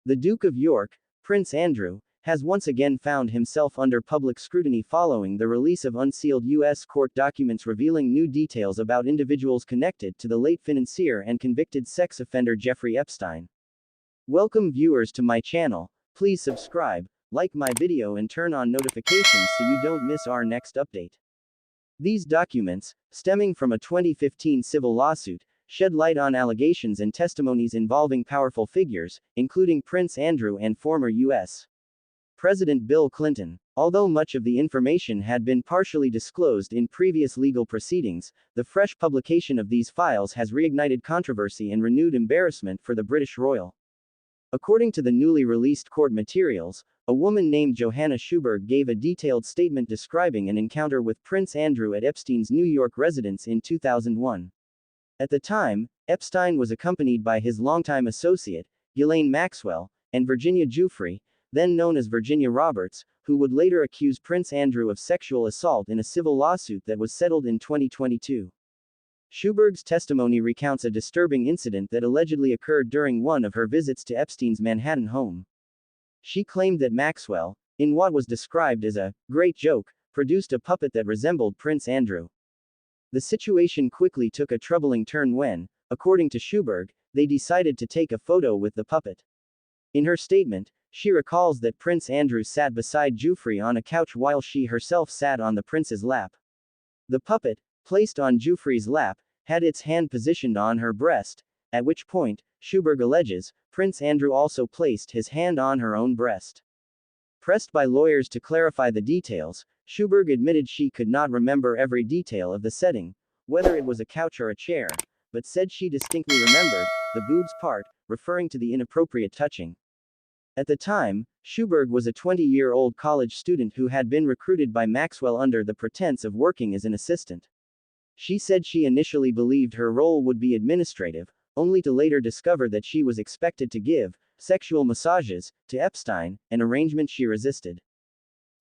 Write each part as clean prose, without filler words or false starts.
The Duke of York, Prince Andrew, has once again found himself under public scrutiny following the release of unsealed U.S. court documents revealing new details about individuals connected to the late financier and convicted sex offender Jeffrey Epstein. Welcome viewers to my channel. Please subscribe, like my video and turn on notifications so you don't miss our next update. These documents, stemming from a 2015 civil lawsuit, shed light on allegations and testimonies involving powerful figures, including Prince Andrew and former U.S. President Bill Clinton. Although much of the information had been partially disclosed in previous legal proceedings, the fresh publication of these files has reignited controversy and renewed embarrassment for the British royal. According to the newly released court materials, a woman named Johanna Schuberg gave a detailed statement describing an encounter with Prince Andrew at Epstein's New York residence in 2001. At the time, Epstein was accompanied by his longtime associate, Ghislaine Maxwell, and Virginia Giuffre, then known as Virginia Roberts, who would later accuse Prince Andrew of sexual assault in a civil lawsuit that was settled in 2022. Schuberg's testimony recounts a disturbing incident that allegedly occurred during one of her visits to Epstein's Manhattan home. She claimed that Maxwell, in what was described as a great joke, produced a puppet that resembled Prince Andrew. The situation quickly took a troubling turn when, according to Schuberg, they decided to take a photo with the puppet. In her statement, she recalls that Prince Andrew sat beside Giuffre on a couch while she herself sat on the prince's lap. The puppet, placed on Giuffre's lap, had its hand positioned on her breast, at which point, Schuberg alleges, Prince Andrew also placed his hand on her own breast. Pressed by lawyers to clarify the details, Schuberg admitted she could not remember every detail of the setting, whether it was a couch or a chair, but said she distinctly remembered the boobs part, referring to the inappropriate touching. At the time, Schuberg was a 20-year-old college student who had been recruited by Maxwell under the pretense of working as an assistant. She said she initially believed her role would be administrative, only to later discover that she was expected to give sexual massages to Epstein, an arrangement she resisted.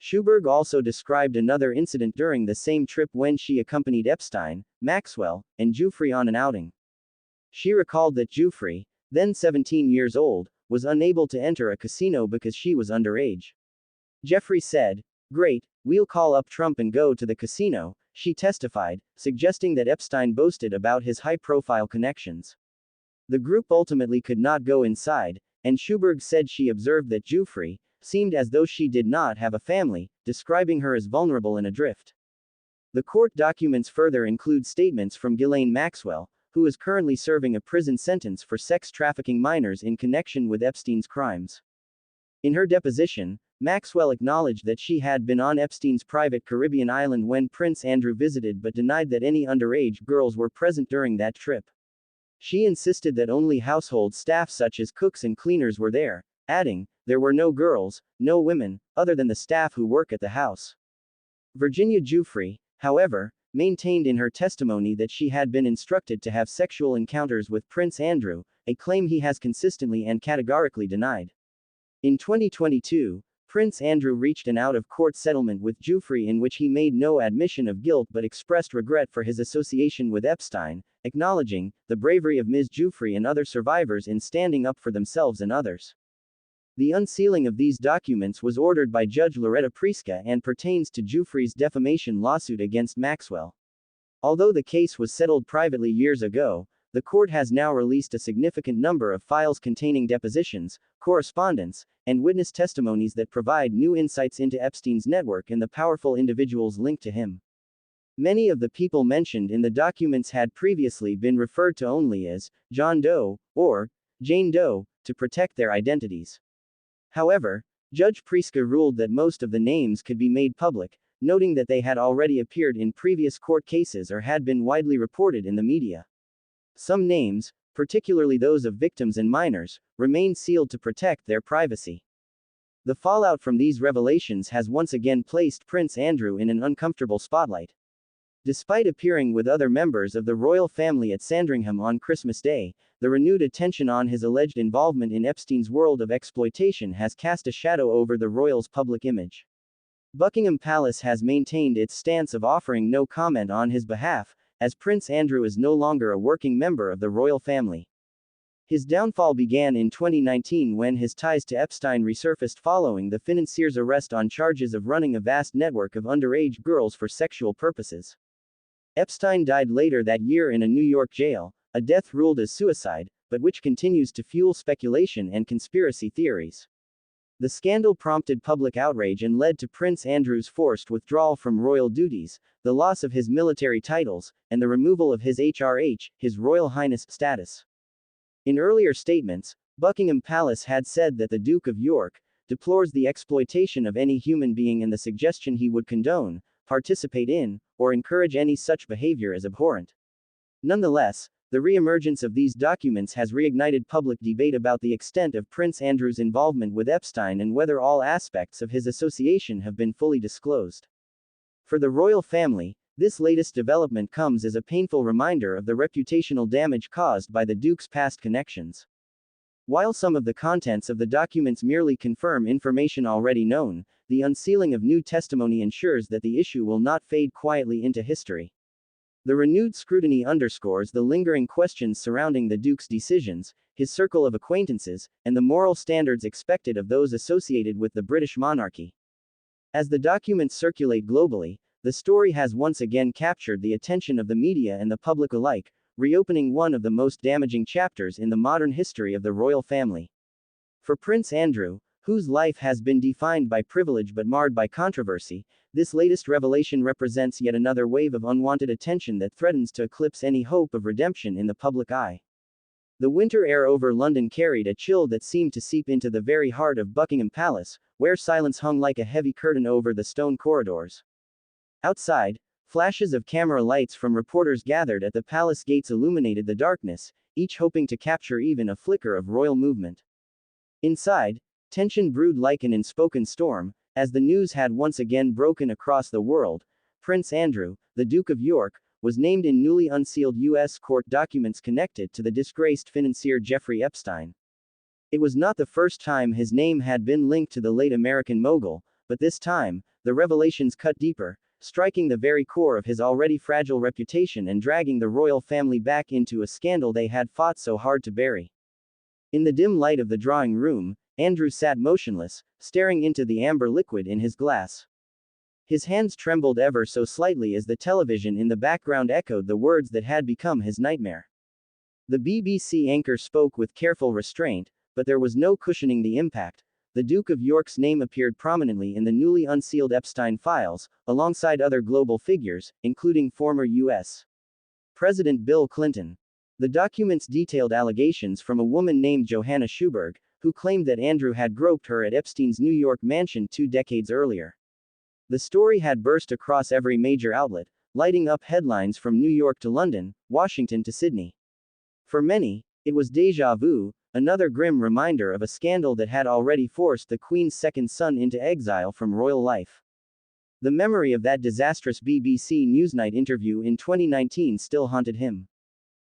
Schuberg also described another incident during the same trip when she accompanied Epstein, Maxwell, and Giuffre on an outing. She recalled that Giuffre, then 17 years old, was unable to enter a casino because she was underage. Jeffrey said, "Great, we'll call up Trump and go to the casino," she testified, suggesting that Epstein boasted about his high-profile connections. The group ultimately could not go inside, and Schuberg said she observed that Giuffre seemed as though she did not have a family, describing her as vulnerable and adrift. The court documents further include statements from Ghislaine Maxwell, who is currently serving a prison sentence for sex trafficking minors in connection with Epstein's crimes. In her deposition, Maxwell acknowledged that she had been on Epstein's private Caribbean island when Prince Andrew visited but denied that any underage girls were present during that trip. She insisted that only household staff such as cooks and cleaners were there, adding, "There were no girls, no women, other than the staff who work at the house." Virginia Giuffre, however, maintained in her testimony that she had been instructed to have sexual encounters with Prince Andrew, a claim he has consistently and categorically denied. In 2022, Prince Andrew reached an out-of-court settlement with Giuffre in which he made no admission of guilt but expressed regret for his association with Epstein, acknowledging the bravery of Ms. Giuffre and other survivors in standing up for themselves and others. The unsealing of these documents was ordered by Judge Loretta Priska and pertains to Giuffre's defamation lawsuit against Maxwell. Although the case was settled privately years ago, the court has now released a significant number of files containing depositions, correspondence, and witness testimonies that provide new insights into Epstein's network and the powerful individuals linked to him. Many of the people mentioned in the documents had previously been referred to only as John Doe or Jane Doe to protect their identities. However, Judge Priska ruled that most of the names could be made public, noting that they had already appeared in previous court cases or had been widely reported in the media. Some names, particularly those of victims and minors, remain sealed to protect their privacy. The fallout from these revelations has once again placed Prince Andrew in an uncomfortable spotlight. Despite appearing with other members of the royal family at Sandringham on Christmas Day, the renewed attention on his alleged involvement in Epstein's world of exploitation has cast a shadow over the royal's public image. Buckingham Palace has maintained its stance of offering no comment on his behalf, as Prince Andrew is no longer a working member of the royal family. His downfall began in 2019 when his ties to Epstein resurfaced following the financier's arrest on charges of running a vast network of underage girls for sexual purposes. Epstein died later that year in a New York jail, a death ruled as suicide, but which continues to fuel speculation and conspiracy theories. The scandal prompted public outrage and led to Prince Andrew's forced withdrawal from royal duties, the loss of his military titles, and the removal of his HRH, His Royal Highness, status. In earlier statements, Buckingham Palace had said that the Duke of York deplores the exploitation of any human being and the suggestion he would condone, participate in, or encourage any such behavior as abhorrent. Nonetheless, the re-emergence of these documents has reignited public debate about the extent of Prince Andrew's involvement with Epstein and whether all aspects of his association have been fully disclosed. For the royal family, this latest development comes as a painful reminder of the reputational damage caused by the Duke's past connections. While some of the contents of the documents merely confirm information already known, the unsealing of new testimony ensures that the issue will not fade quietly into history. The renewed scrutiny underscores the lingering questions surrounding the Duke's decisions, his circle of acquaintances, and the moral standards expected of those associated with the British monarchy. As the documents circulate globally, the story has once again captured the attention of the media and the public alike, reopening one of the most damaging chapters in the modern history of the royal family. For Prince Andrew, whose life has been defined by privilege but marred by controversy, this latest revelation represents yet another wave of unwanted attention that threatens to eclipse any hope of redemption in the public eye. The winter air over London carried a chill that seemed to seep into the very heart of Buckingham Palace, where silence hung like a heavy curtain over the stone corridors. Outside, flashes of camera lights from reporters gathered at the palace gates illuminated the darkness, each hoping to capture even a flicker of royal movement. Inside, tension brewed like an unspoken storm, as the news had once again broken across the world. Prince Andrew, the Duke of York, was named in newly unsealed U.S. court documents connected to the disgraced financier Jeffrey Epstein. It was not the first time his name had been linked to the late American mogul, but this time, the revelations cut deeper, striking the very core of his already fragile reputation and dragging the royal family back into a scandal they had fought so hard to bury. In the dim light of the drawing room, Andrew sat motionless, staring into the amber liquid in his glass. His hands trembled ever so slightly as the television in the background echoed the words that had become his nightmare. The BBC anchor spoke with careful restraint, but there was no cushioning the impact. The Duke of York's name appeared prominently in the newly unsealed Epstein files, alongside other global figures, including former U.S. President Bill Clinton. The documents detailed allegations from a woman named Johanna Schuberg, who claimed that Andrew had groped her at Epstein's New York mansion 2 decades earlier. The story had burst across every major outlet, lighting up headlines from New York to London, Washington to Sydney. For many, it was déjà vu, another grim reminder of a scandal that had already forced the Queen's second son into exile from royal life. The memory of that disastrous BBC Newsnight interview in 2019 still haunted him.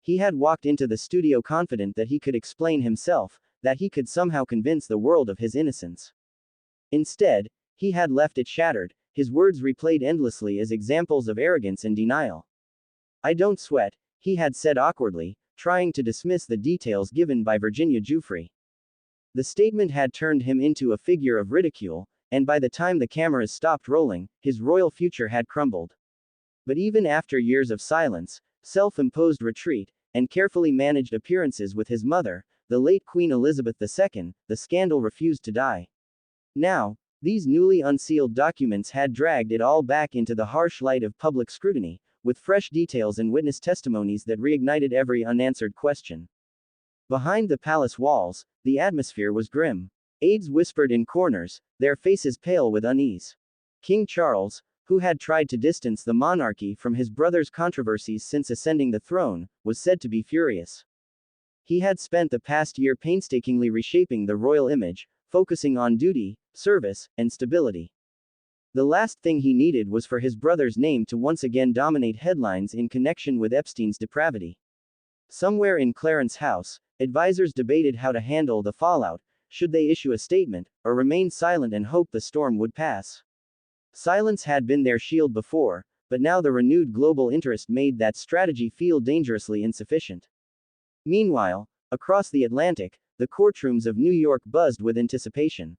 He had walked into the studio confident that he could explain himself, that he could somehow convince the world of his innocence. Instead, he had left it shattered, his words replayed endlessly as examples of arrogance and denial. "I don't sweat," he had said awkwardly, trying to dismiss the details given by Virginia Giuffre. The statement had turned him into a figure of ridicule, and by the time the cameras stopped rolling, his royal future had crumbled. But even after years of silence, self-imposed retreat, and carefully managed appearances with his mother, the late Queen Elizabeth II, the scandal refused to die. Now, these newly unsealed documents had dragged it all back into the harsh light of public scrutiny, with fresh details and witness testimonies that reignited every unanswered question. Behind the palace walls, the atmosphere was grim. Aides whispered in corners, their faces pale with unease. King Charles, who had tried to distance the monarchy from his brother's controversies since ascending the throne, was said to be furious. He had spent the past year painstakingly reshaping the royal image, focusing on duty, service, and stability. The last thing he needed was for his brother's name to once again dominate headlines in connection with Epstein's depravity. Somewhere in Clarence House, advisors debated how to handle the fallout. Should they issue a statement, or remain silent and hope the storm would pass? Silence had been their shield before, but now the renewed global interest made that strategy feel dangerously insufficient. Meanwhile, Across the Atlantic, the courtrooms of New York buzzed with anticipation.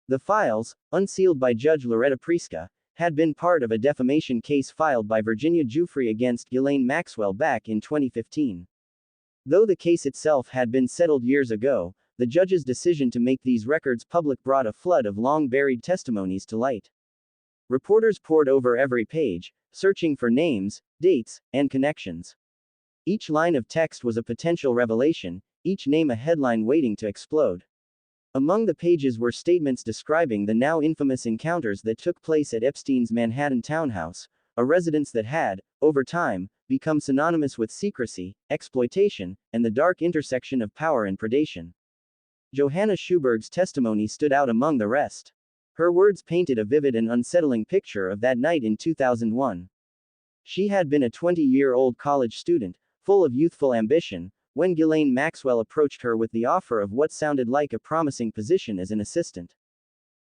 The files, unsealed by Judge Loretta Preska, had been part of a defamation case filed by Virginia Giuffre against Ghislaine Maxwell back in 2015. Though the case itself had been settled years ago, the judge's decision to make these records public brought a flood of long-buried testimonies to light. Reporters pored over every page, searching for names, dates, and connections. Each line of text was a potential revelation, each name a headline waiting to explode. Among the pages were statements describing the now infamous encounters that took place at Epstein's Manhattan townhouse, a residence that had, over time, become synonymous with secrecy, exploitation, and the dark intersection of power and predation. Johanna Schuberg's testimony stood out among the rest. Her words painted a vivid and unsettling picture of that night in 2001. She had been a 20-year-old college student, full of youthful ambition, when Ghislaine Maxwell approached her with the offer of what sounded like a promising position as an assistant.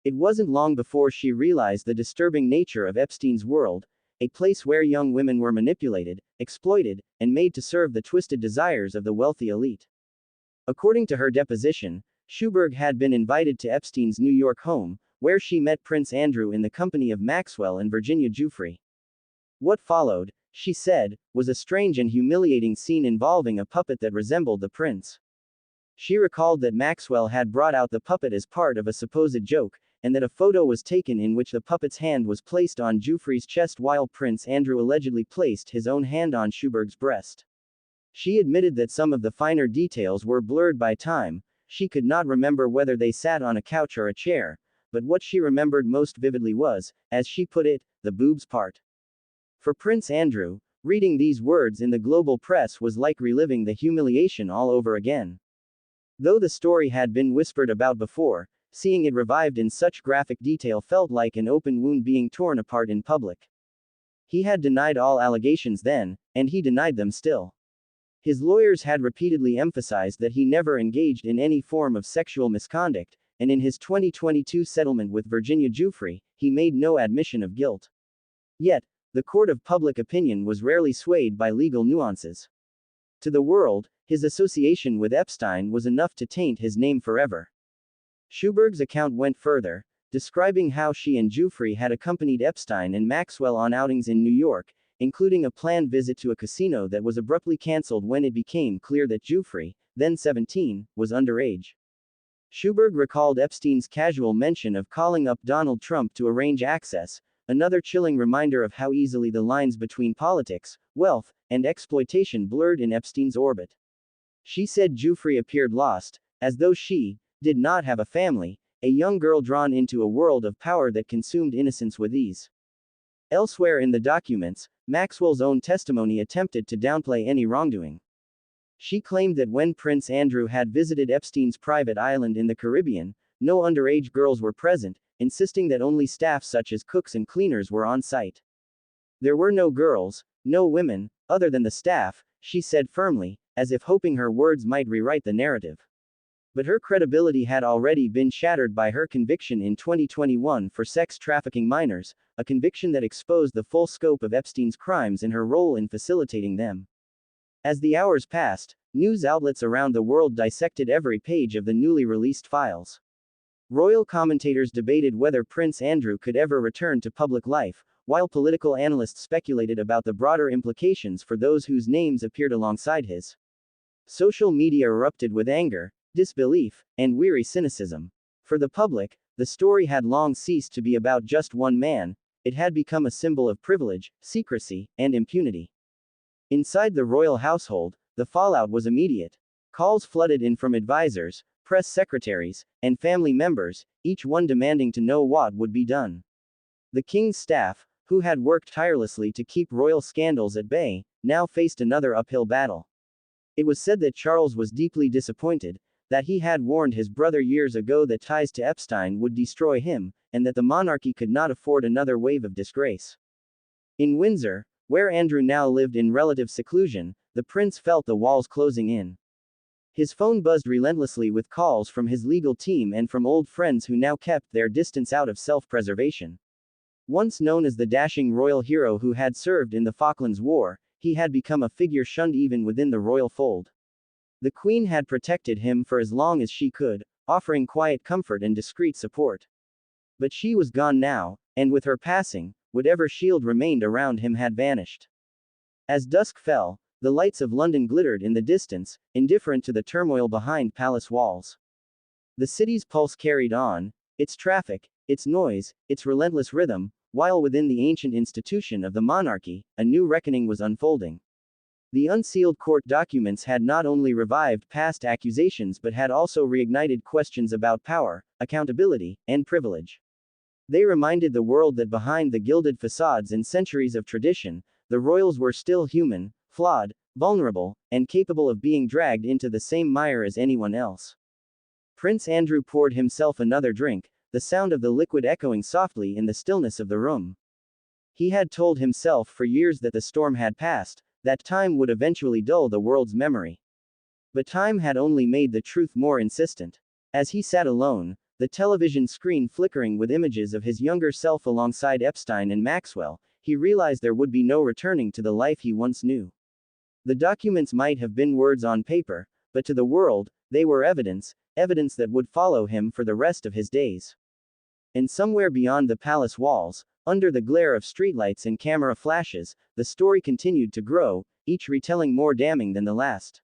It wasn't long before she realized the disturbing nature of Epstein's world, a place where young women were manipulated, exploited, and made to serve the twisted desires of the wealthy elite. According to her deposition, Schuberg had been invited to Epstein's New York home, where she met Prince Andrew in the company of Maxwell and Virginia Giuffre. What followed, she said, was a strange and humiliating scene involving a puppet that resembled the prince. She recalled that Maxwell had brought out the puppet as part of a supposed joke, and that a photo was taken in which the puppet's hand was placed on Giuffre's chest while Prince Andrew allegedly placed his own hand on Schuberg's breast. She admitted that some of the finer details were blurred by time. She could not remember whether they sat on a couch or a chair, but what she remembered most vividly was, as she put it, the boobs part. For Prince Andrew, reading these words in the global press was like reliving the humiliation all over again. Though the story had been whispered about before, seeing it revived in such graphic detail felt like an open wound being torn apart in public. He had denied all allegations then, and he denied them still. His lawyers had repeatedly emphasized that he never engaged in any form of sexual misconduct, and in his 2022 settlement with Virginia Giuffre, he made no admission of guilt. Yet, the court of public opinion was rarely swayed by legal nuances. To the world, his association with Epstein was enough to taint his name forever. Schuberg's account went further, describing how she and Giuffre had accompanied Epstein and Maxwell on outings in New York, including a planned visit to a casino that was abruptly cancelled when it became clear that Giuffre, then 17, was underage. Schuberg recalled Epstein's casual mention of calling up Donald Trump to arrange access, another chilling reminder of how easily the lines between politics, wealth, and exploitation blurred in Epstein's orbit. She said Giuffre appeared lost, as though she did not have a family, a young girl drawn into a world of power that consumed innocence with ease. Elsewhere in the documents, Maxwell's own testimony attempted to downplay any wrongdoing. She claimed that when Prince Andrew had visited Epstein's private island in the Caribbean, no underage girls were present, insisting that only staff such as cooks and cleaners were on site. There were no girls, no women, other than the staff, she said firmly, as if hoping her words might rewrite the narrative. But her credibility had already been shattered by her conviction in 2021 for sex trafficking minors, a conviction that exposed the full scope of Epstein's crimes and her role in facilitating them. As the hours passed, news outlets around the world dissected every page of the newly released files. Royal commentators debated whether Prince Andrew could ever return to public life, while political analysts speculated about the broader implications for those whose names appeared alongside his. Social media erupted with anger, disbelief, and weary cynicism. For the public, the story had long ceased to be about just one man, it had become a symbol of privilege, secrecy, and impunity. Inside the royal household, the fallout was immediate. Calls flooded in from advisors, press secretaries, and family members, each one demanding to know what would be done. The king's staff, who had worked tirelessly to keep royal scandals at bay, now faced another uphill battle. It was said that Charles was deeply disappointed, that he had warned his brother years ago that ties to Epstein would destroy him, and that the monarchy could not afford another wave of disgrace. In Windsor, where Andrew now lived in relative seclusion, the prince felt the walls closing in. His phone buzzed relentlessly with calls from his legal team and from old friends who now kept their distance out of self-preservation. Once known as the dashing royal hero who had served in the Falklands War, he had become a figure shunned even within the royal fold. The Queen had protected him for as long as she could, offering quiet comfort and discreet support. But she was gone now, and with her passing, whatever shield remained around him had vanished. As dusk fell, the lights of London glittered in the distance, indifferent to the turmoil behind palace walls. The city's pulse carried on, its traffic, its noise, its relentless rhythm, while within the ancient institution of the monarchy, a new reckoning was unfolding. The unsealed court documents had not only revived past accusations but had also reignited questions about power, accountability, and privilege. They reminded the world that behind the gilded facades and centuries of tradition, the royals were still human, flawed, vulnerable, and capable of being dragged into the same mire as anyone else. Prince Andrew poured himself another drink, the sound of the liquid echoing softly in the stillness of the room. He had told himself for years that the storm had passed, that time would eventually dull the world's memory. But time had only made the truth more insistent. As he sat alone, the television screen flickering with images of his younger self alongside Epstein and Maxwell, he realized there would be no returning to the life he once knew. The documents might have been words on paper, but to the world, they were evidence that would follow him for the rest of his days. And somewhere beyond the palace walls, under the glare of streetlights and camera flashes, the story continued to grow, each retelling more damning than the last.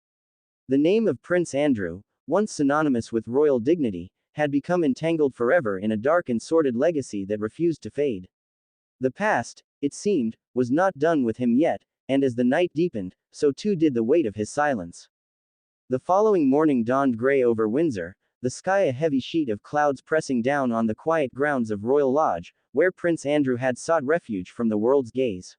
The name of Prince Andrew, once synonymous with royal dignity, had become entangled forever in a dark and sordid legacy that refused to fade. The past, it seemed, was not done with him yet, and as the night deepened, so too did the weight of his silence. The following morning dawned gray over Windsor, the sky a heavy sheet of clouds pressing down on the quiet grounds of Royal Lodge, where Prince Andrew had sought refuge from the world's gaze.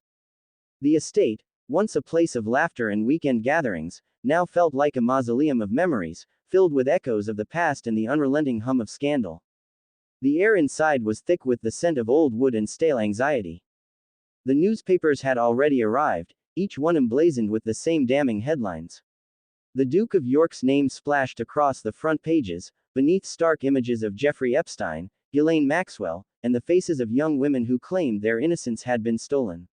The estate, once a place of laughter and weekend gatherings, now felt like a mausoleum of memories, filled with echoes of the past and the unrelenting hum of scandal. The air inside was thick with the scent of old wood and stale anxiety. The newspapers had already arrived, each one emblazoned with the same damning headlines. The Duke of York's name splashed across the front pages, beneath stark images of Jeffrey Epstein, Ghislaine Maxwell, and the faces of young women who claimed their innocence had been stolen.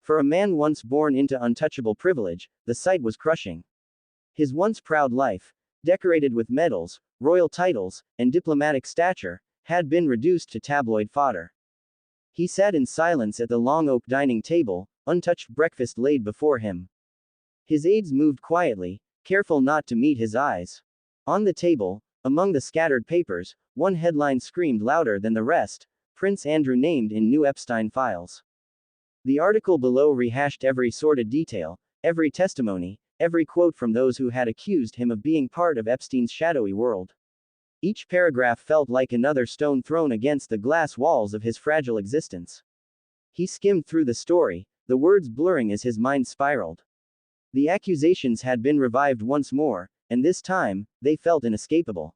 For a man once born into untouchable privilege, the sight was crushing. His once proud life, decorated with medals, royal titles, and diplomatic stature, had been reduced to tabloid fodder. He sat in silence at the long oak dining table, untouched breakfast laid before him. His aides moved quietly, careful not to meet his eyes. On the table, among the scattered papers, one headline screamed louder than the rest: Prince Andrew named in new Epstein files. The article below rehashed every sordid detail, every testimony, every quote from those who had accused him of being part of Epstein's shadowy world. Each paragraph felt like another stone thrown against the glass walls of his fragile existence. He skimmed through the story, the words blurring as his mind spiraled. The accusations had been revived once more, and this time, they felt inescapable.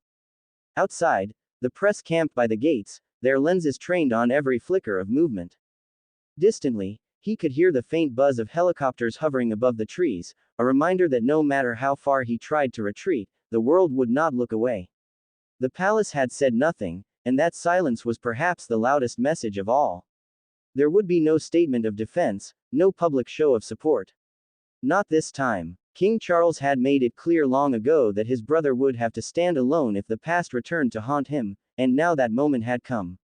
Outside, the press camped by the gates, their lenses trained on every flicker of movement. Distantly, he could hear the faint buzz of helicopters hovering above the trees, a reminder that no matter how far he tried to retreat, the world would not look away. The palace had said nothing, and that silence was perhaps the loudest message of all. There would be no statement of defense, no public show of support. Not this time. King Charles had made it clear long ago that his brother would have to stand alone if the past returned to haunt him, and now that moment had come.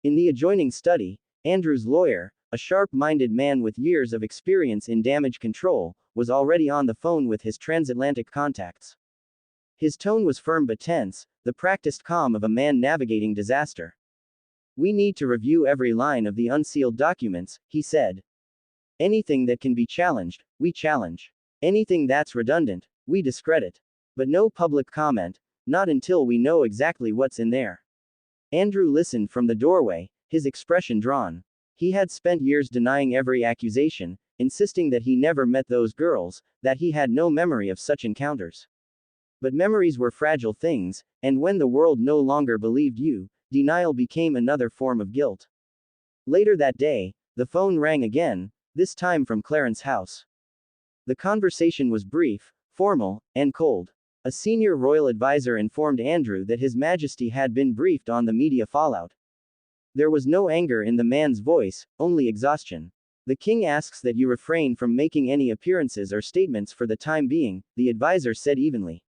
In the adjoining study, Andrew's lawyer, a sharp-minded man with years of experience in damage control, was already on the phone with his transatlantic contacts. His tone was firm but tense, the practiced calm of a man navigating disaster. "We need to review every line of the unsealed documents," he said. "Anything that can be challenged, we challenge. Anything that's redundant, we discredit. But no public comment, not until we know exactly what's in there." Andrew listened from the doorway, his expression drawn. He had spent years denying every accusation, insisting that he never met those girls, that he had no memory of such encounters. But memories were fragile things, and when the world no longer believed you, denial became another form of guilt. Later that day, the phone rang again, this time from Clarence's house. The conversation was brief, formal, and cold. A senior royal advisor informed Andrew that His Majesty had been briefed on the media fallout. There was no anger in the man's voice, only exhaustion. The king asks that you refrain from making any appearances or statements for the time being, the advisor said evenly.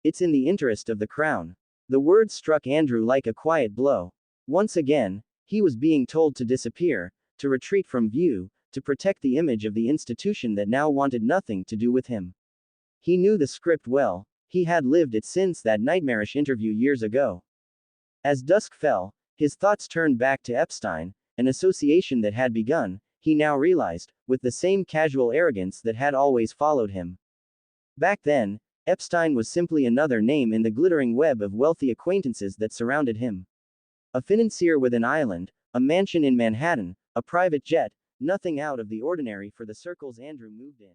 It's in the interest of the crown. The words struck Andrew like a quiet blow. Once again, he was being told to disappear, to retreat from view, to protect the image of the institution that now wanted nothing to do with him. He knew the script well, he had lived it since that nightmarish interview years ago. As dusk fell, his thoughts turned back to Epstein, an association that had begun, he now realized, with the same casual arrogance that had always followed him. Back then, Epstein was simply another name in the glittering web of wealthy acquaintances that surrounded him. A financier with an island, a mansion in Manhattan, a private jet, nothing out of the ordinary for the circles Andrew moved in.